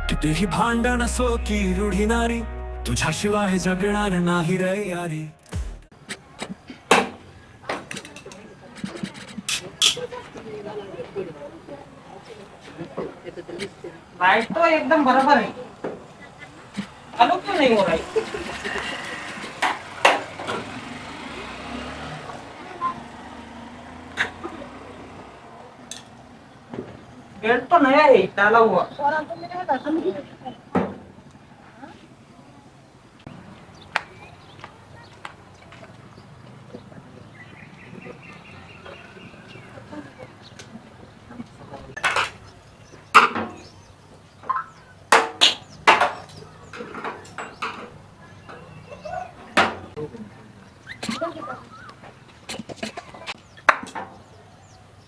कितीही भांडण असो की रूढी नारी, तुझ्याशिवाय जगणार नाही रे यारी. लाईट तो एकदम बरोबर आहे. चालू क्यों नहीं हो रहा है? बेल्ट तो नया है, डाला हुआ.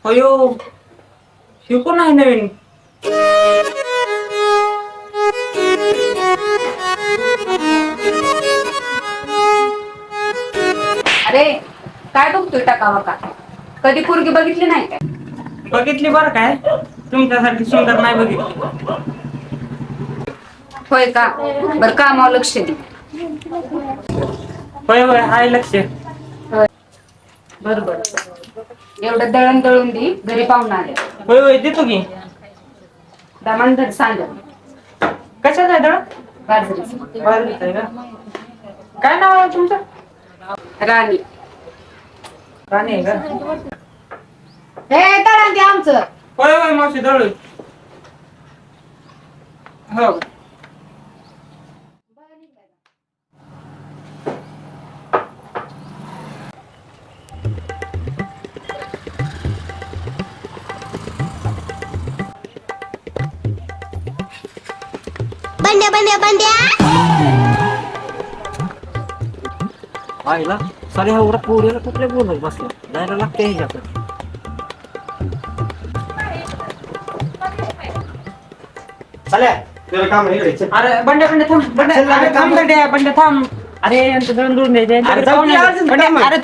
अयो, हे कोण आहे नवीन? अरे काय बघतोय टाकावा का? कधी पोरगी बघितली नाही काय? बघितली बरं काय, तुमच्यासारखी सुंदर नाही बघितली. होय का? बर कामावर लक्ष दे. होय होय, हाय लक्ष. बर बर. एवढं दळण दळून दे, घरी पाहुणा आले. होय होय, देतो की. दामानधर सांग. कशाचं आहे दळ? बाजरीचं. बाजरीचं आहे का? काय नाव आहे तुमचं? राणी. राणी आहे का? हे दळण दे आमचं. होय होय मावशी, दळ. हो. बंड्या बंड्या बंड्या आईला सारे हा उरत पोरीला कुठले बोलत बसला जायला लागते ह्याच्याकडे. अरे बंड्या बंड्या थांब, बंड्या अरे थांब, बंड्या थांब. अरे यांचं दळण दुळून द्यायचं. अरे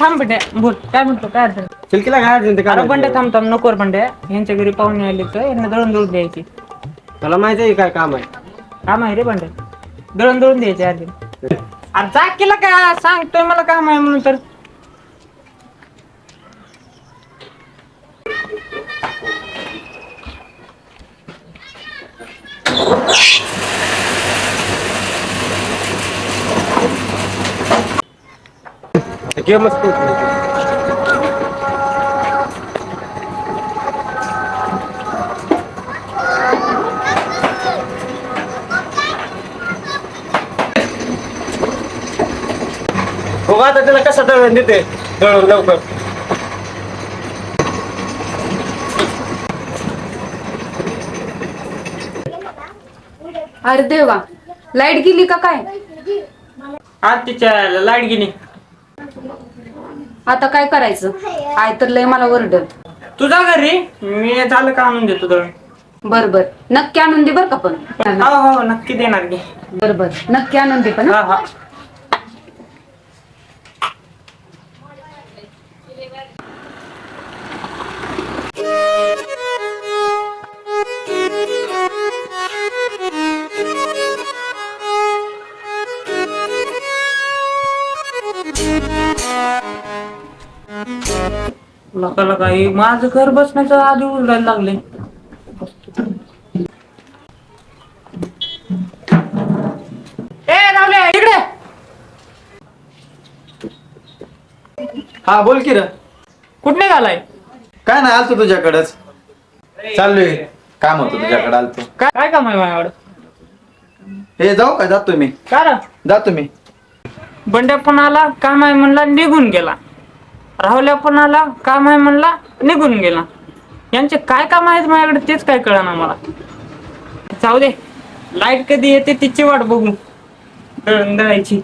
थांब बंड्या, बोल काय म्हणतो, काय अडचण? चिलकीला काय अडचण ते अरे बंड्या थांब थांब, नको रे बंड्या. यांच्या घरी पाहुणे आले तर यांना दळण दुळून द्यायची. त्याला माहिती आहे काय काम आहे. काम आहे रे बंड्या, दळण दुळून द्यायचे आधी. अरे जा केला का, सांगतोय मला काम आहे म्हणून तर. गेमच हो, आता त्याला कसं दळण देते दळून लवकर. अरे देवा, लाईट गेली का काय? आज तिच्या लाईट गेली. आता काय करायचं? आय तर लय मला ओरडल. तुझा घरी मी चालू का आणून देतो दळण. बर बर, नक्की आणून दे बर का पण. हो हो, नक्की देणार की. बर बर, नक्की आणून दे पण. हा हा. लका लका, हे माझं घर बसण्याचं आधी उरडायला लागले. ए रावले, इकडे. हा बोल की र. कुठे निघालाय? काय नाही, आलतो तुझ्याकडच. चाललोय, काम होतं तुझ्याकडे आलतो. काय काम आहे माझ्याकडे? हे जाऊ का? जातो मी. का रे? जातो मी. बंड्या पण आला, काम आहे म्हणला, निघून गेला. राहुल्या पण आला, काम आहे म्हणला, निघून गेला. यांचे काय काम आहेत माझ्याकडे तेच काय कळना मला. जाऊ दे, लाईट कधी येते तिची वाट बघू. दळण दळायची.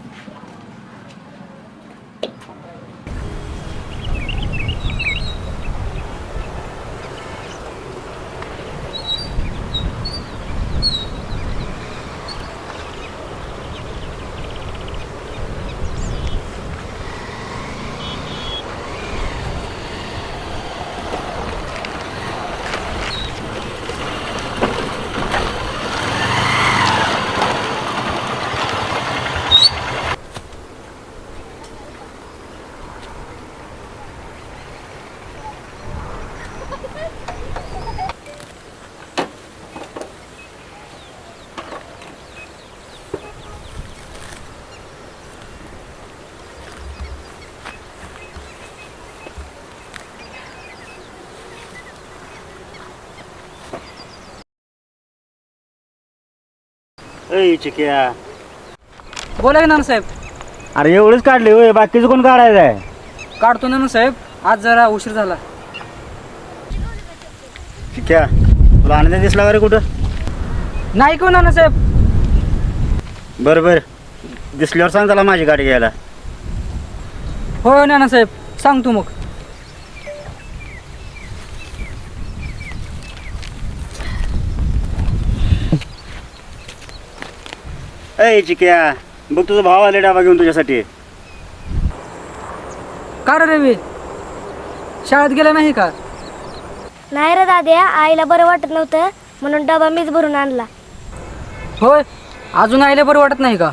ऐ चिक्या, बोला की नानासाहेब. अरे एवढंच काढले होय, बाकीचं कोण काढायचं आहे? काढतो नानासाहेब, आज जरा उशीर झाला. चिक्या, तुला आनंद दिसला का रे कुठं? नाही कोण नानासाहेब. बरं बरं, दिसल्यावर सांग त्याला माझी गाडी घ्यायला. होय नानासाहेब, सांगतो मग. ऐ चिक्या, बघ तुझा भाव आले डाबा घेऊन तुझ्यासाठी. का रे रवी, शाळेत गेला नाही का? नाही रे दाद्या, आईला बरं वाटत नव्हतं म्हणून डबा मीच भरून आणला. होय, अजून आईला बरं वाटत नाही का?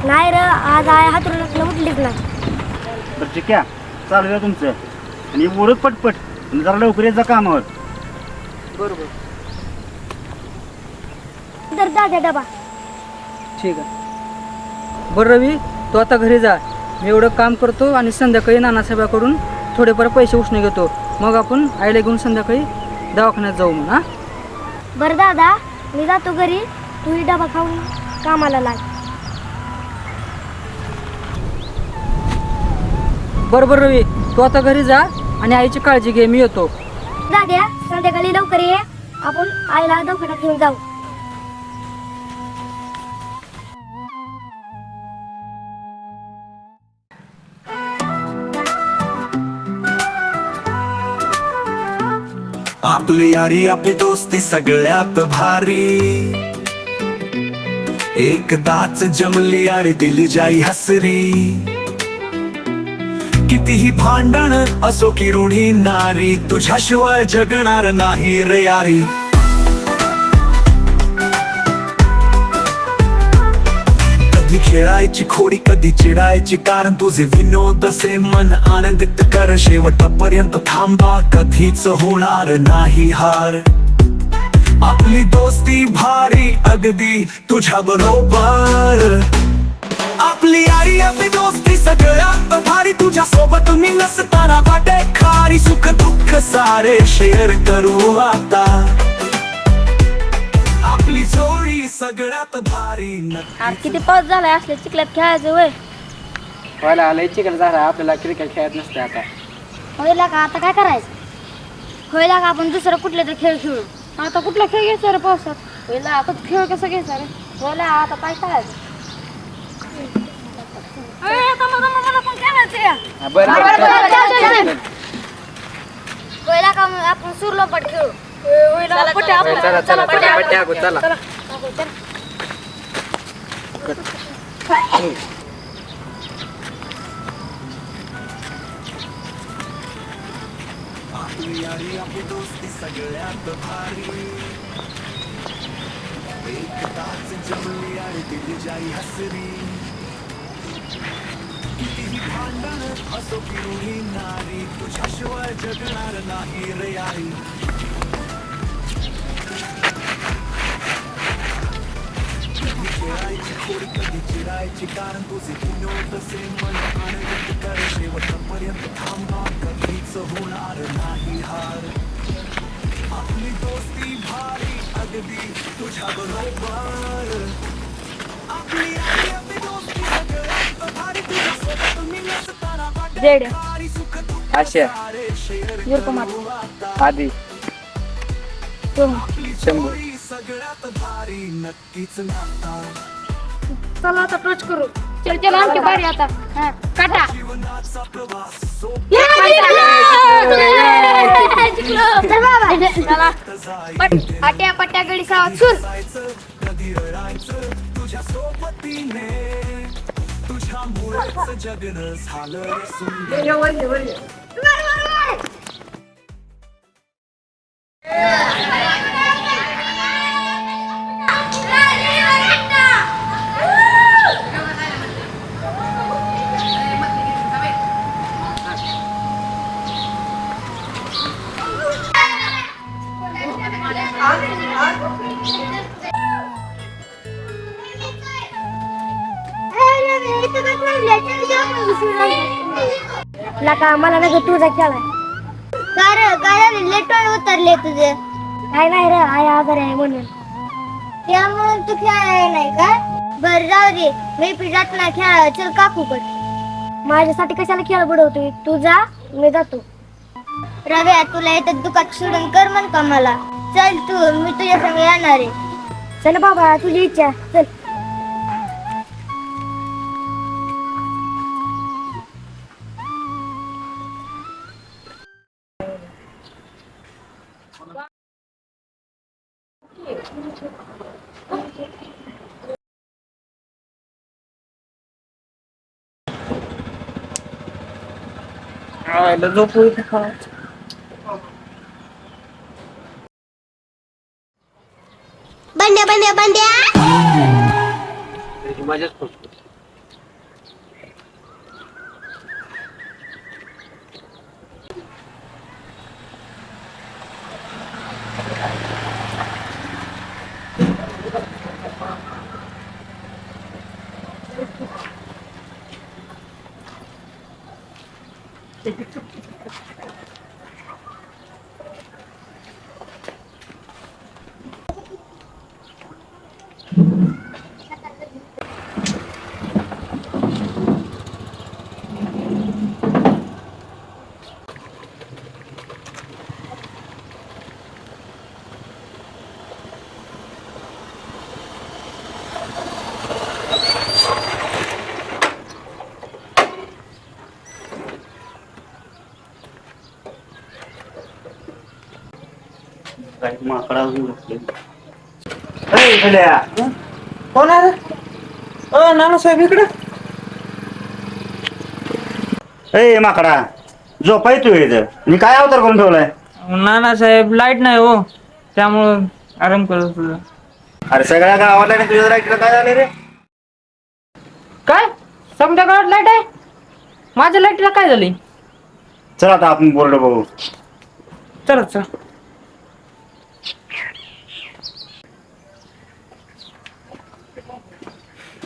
नाही रे, आज आई हातरून उठलीच नाही. बरं चिक्या, चालू आहे तुमचं आणि उडत पटपट आणि जरा लवकर येत जा कामावर. बरोबर. तर दाद्या डबा. ठीक आहे. बरं रवी, तू आता घरी जा. मी एवढं काम करतो आणि संध्याकाळी नानासाहेबाकडून थोडेफार पैसे उसने घेतो. मग आपण आईला घेऊन संध्याकाळी दवाखान्यात जाऊ मग. हां, बरं दादा, मी जातो घरी, तूही डबा खाऊन कामाला लाग. बरोबर रवी, तू आता घरी जा आणि आईची काळजी घे. मी येतो. दाद्या, संध्याकाळी लवकर ये, आपण आईला दवाखान्यात घेऊन जाऊ. आपली यारी आपली दोस्ती सगळ्यात भारी, एकदाच जमली आणि दिली जाई हसरी. कितीही भांडण असो की रूढी नारी, तुझ्याशिवाय जगणार नाही रे यारी. कधी खेळायची खोडी, कधी चिडायची कारण तुझे विनोद असे मन आनंदित कर. शेवटपर्यंत थांबा, कधीच होणार नाही हार. आपली दोस्ती भारी अगदी तुझ्या बरोबर. आपली यारी आपली दोस्ती सगळ्यात भारी, तुझ्या सोबत मी नसताना वाटे खारी. सुख दुःख सारे शेअर करू आता, आपली जोडी सगळ्यात भारी. किती पाऊस झालाय, असल्या चिखलात खेळायचं वय. व्हायला आलंय चिकन झाला, आपल्याला क्रिकेट खेळत नसते आता. होईल का आता काय करायचं? होईल का आपण दुसरं कुठले तर खेळ खेळू. आता कुठला खेळ घ्यायचा रे पावसात? होईल आता खेळ कसा घ्यायचा रे? होईल आता काय करायचं? होईल का आपण सुरलोपट खेळू. आपली यारी आपली दोस्ती सगळ्यात भारी, एकदाच जमली आणि दिली जाई हसरी. कितीही भांडण असो की रूढी नारी, तुझ्याशिवाय जगणार नाही रे यारी. कधी खेळायची खोडी, कधी चिडायची कारण तुझे विनोद असे मन आनंदित कर. शेवटपर्यंत थांबा, कधीच होणार नाही हार. आपली दोस्ती भारी अगदी तुझ्या बरोबर. आपली आपली दोस्ती सगळ्यात भारी, तुझ्या सोबत मी नसताना वाटे खारी. सुख दुःख सारे शेअर करू आता, आधी आपली जोडी सगळ्यात भारी नक्कीच नाता. चला आता टच करू. चल चल आमची बारी आता. काटा. जीवनाचा प्रवास चला आट्या पट्ट्या गडी सावत सुर. कधी रडायचं तुझ्या सोबतीने, तुझ्यामुळेच जगणं झालं सुंदर. लका मला ना तुझा खेळाय. काय रे काय लेटून उतरले तुझे? काय नाही रे, आई आजार आहे म्हणून. त्यामुळे तू खेळायला नाही का? बरं जाऊ दे, मी पण जात नाही खेळायला. चल काकूकडे. माझ्यासाठी कशाला खेळ बुडवतोय? तू जा, मी जातो. रव्या, तुला येतात दुखात सोडून कर म्हण का मला? चल तू, मी तुझ्या संग येणार आहे. चल बाबा, तुझी इच्छा. चल. झोपू इथे का? बंड्या बंड्या बंड्या. मजाच करतो. माकडा कोण आहे? नानासाहेब इकडे. ए माकडा, झोपाय तू इथं मी काय अवतार करून ठेवलाय? नानासाहेब लाईट नाही हो, त्यामुळं आराम करत होतो. अरे सगळ्या गावाला नाही तुझ्या लाईटला काय झालं रे? काय समजा गावात लाईट आहे? माझ्या लाईटला काय झाली? चल आता आपण बोर्ड बघू. चला चल.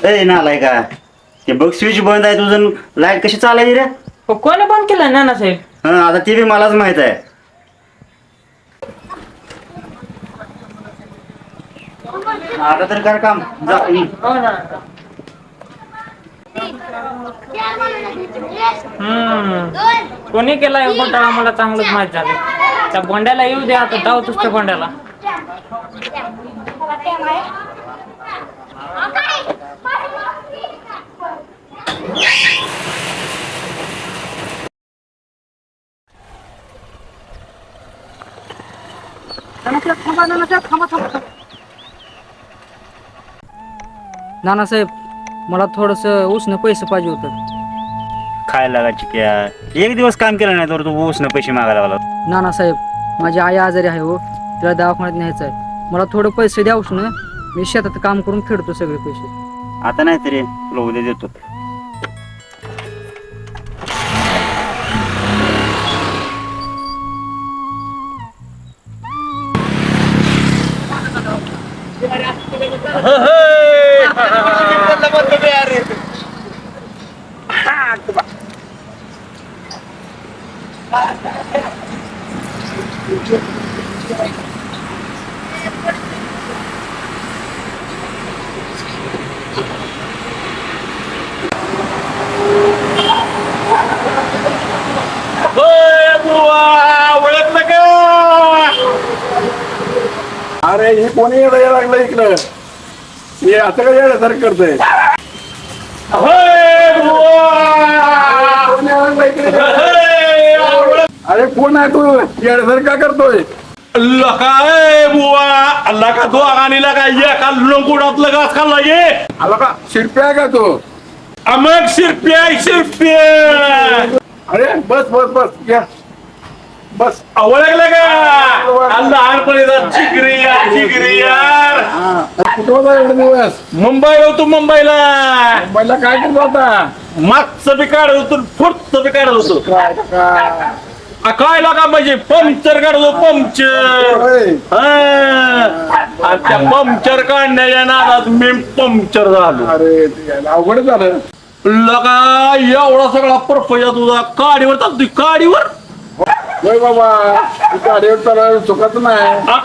ए नालाय का ते बघ, स्विच बंद आहे तुझं. लाईट कशी चालायची रे? हो, कोणी बंद केलं नानासाहेब? हा, आता ते बी मलाच माहित आहे. आता तर कर काम जा. कोणी केलाय घोटाळा मला चांगलंच माहित झालं. त्या बोंड्याला येऊ दे, आता धावतोच त्या बोंड्याला. नानासाहेब, मला थोडस उसने पैसे पाहिजे होतं. खायला लागायची क्या? एक दिवस काम केलं नाही तर तू उसनं पैसे मागायला लागला. नानासाहेब, माझी आई आजारी आहे हो, तिला दवाखान्यात न्यायचं आहे. मला थोडं पैसे द्या उसनं. मी शेतात काम करून फेडतो सगळे पैसे. आता नाही तरी तुला उद्या देतो. ओळखलं का? अरे हे कोणी यायला लागलं इकडं? हे असं काय येण्यासारखं करतंय? अरे कोण आहे तू? येण्यासारखं का करतोय? काय बुवा, अल्ला का तो आगानीला काय एका लोंकुडातलं घास खाल्ला ये? आला का शिरप्या आहे का तू? मग शिरप्या शिरप्या. अरे बस बस बस या बस. ओळखलं का? लहानपणीचा चिगरी यार, चिगरी यार. कुठं होता एवढे दिवस? मुंबईला होतो, मुंबईला. मुंबईला काय करत होता? मागचं बी काढत होतो, पुढचं बी काढत होतो. काय लागा म्हणजे पंक्चर काढतो, पंक्चर. आणि त्या पंक्चर काढण्याच्या नादात मी पंक्चर झालो. अरे ते अवघड झालं. लगा एवढा सगळा परपया तुझा काडीवर चालतोय, काडीवर. होय बाबा, तू गाडीवर चालायला चुकत नाही.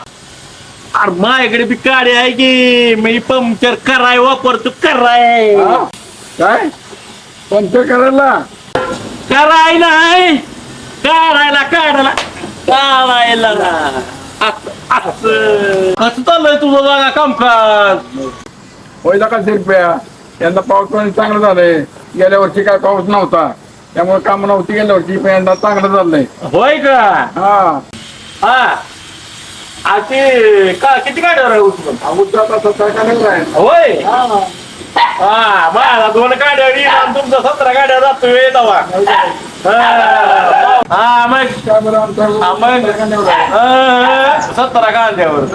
अरे माझ्याकडे बी गाडी आहे की मी पंक्चर कराय वापरतो कराय हा? काय पंक्चर करायला कराय नाही काढायला काढायला काढायला कसं चाललंय तुझं जागा कामकाज होईल का शिरप्या यंदा पाऊस पण चांगलं झालंय गेल्या वर्षी काय पाऊस नव्हता त्यामुळे काम नव्हती गेल्या वर्षी पण यंदा चांगलं चाललंय होय का हा हा ते का किती गाड्यावर आहे उचलून अगोदर आता सरकार आहे होय हा माझा 2 गाड्यावर येईल आणि तुमचा 17 गाड्या जातोय दवा हा मग काय बरं आमचा हा, मग 17 गाड्यावर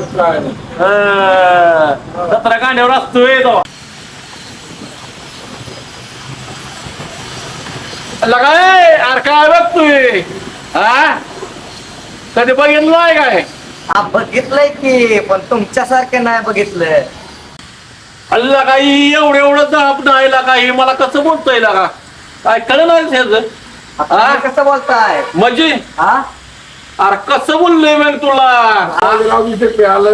17 गाड्यावर असतोय दवा लगाय अरे काय बघतोय हा कधी बघितलं नाही काय बघितलंय की पण तुमच्यासारखं नाही बघितलं. अल्ला काही एवढं दाब नाही काही मला कसं बोलतोय का काय कळलं नाही तुम्ही कसं बोलताय म्हणजे हा अरे कसं बोललोय मग तुला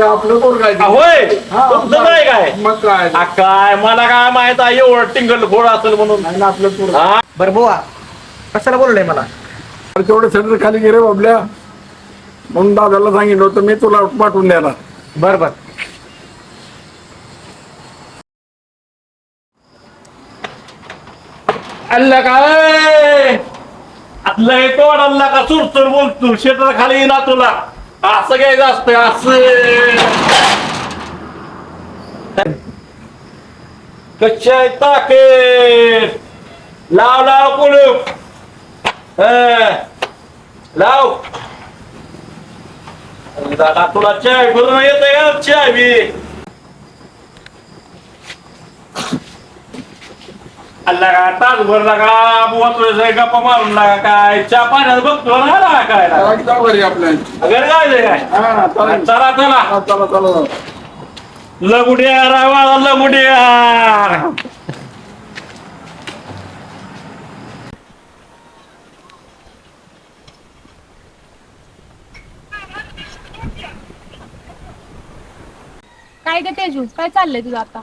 आपलं कोण काय होय तुमचं नाही काय मग काय काय मला काय माहित आहे एवढं टिंगल घोड असेल म्हणून आपलं पोर हा बरं बुवा कशाला बोललोय मला तेवढं शरीर खाली गेले बाबल्या म्हणून दादाला सांगितलं होतं मी तुला पाठवून द्यायला बर बर अल्ला काय आपलं हे तोड अल्ला का चुरचुर बोलतो शेतात खाली येईना तुला असं घ्यायचं असतं असं कच्च्या ताकेत लाव लाव कुलूप लाव दादा तुला चाय करून येत का चाय बी अल्ला का तासभर लागा बुवा तुझ्या गप्पा मारून लागा काय चहा पाण्यात बघतो ना लागा काय जाऊ घरी आपल्या घरी जायचंय काय हा चालेल. चला चला चला चला लगुड्या रावा लगुड्या काय ग तेजू काय चाललंय तुझं आता?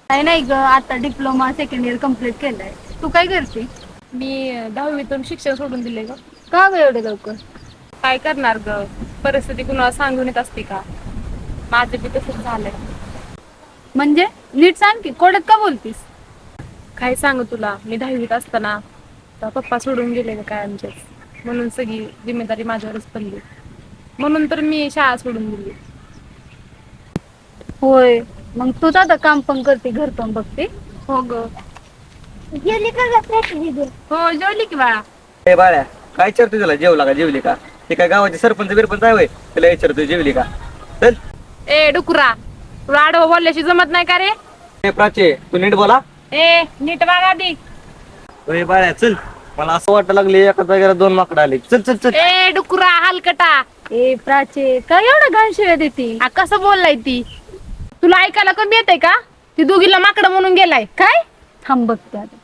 काय नाही ग आता डिप्लोमा 2nd इयर कम्प्लीट केलंय. तू काय करते? मी 10वीतून शिक्षण सोडून दिले ग. का ग एवढे लवकर? काय करणार ग परिस्थिती कुणाला सांगून येत असते का माझं बी तसंच झालंय. म्हणजे नीट सांग की कोड्यात का बोलतीस? काय सांगू तुला मी 10वीत असताना पप्पा सोडून गेले ग काय आमच्याच म्हणून सगळी जिम्मेदारी माझ्यावरच पडली म्हणून तर मी शाळा सोडून दिली. होय मग तूच आता काम पण करते घर पण बघते. हो ग गेली का दीदी? हो जेवली की बाळा. ए बाळ्या काय विचारतोय तुला जेवला का जेवली का ते काय गावाचे सरपंच बिरपंच आहे तुला विचारतोय जेवली का चल. ए डुकुरा तुला आडवं बोलल्याशी जमत नाही का रे? ए प्राचे तू नीट बोला. ए नीट वागा दी. ए बाळ्या चल मला असं वाटायला लागले एका जागेला 2 माकडं आले चल चल चल. ए डुकुरा हलकटा. ए प्राचे काय एवढं घाण शिव्या देते? कसं बोललाय ती तुला ऐकायला कमी येतंय का? ती दोघीला माकडं म्हणून गेलाय काय? थांब बघते आता.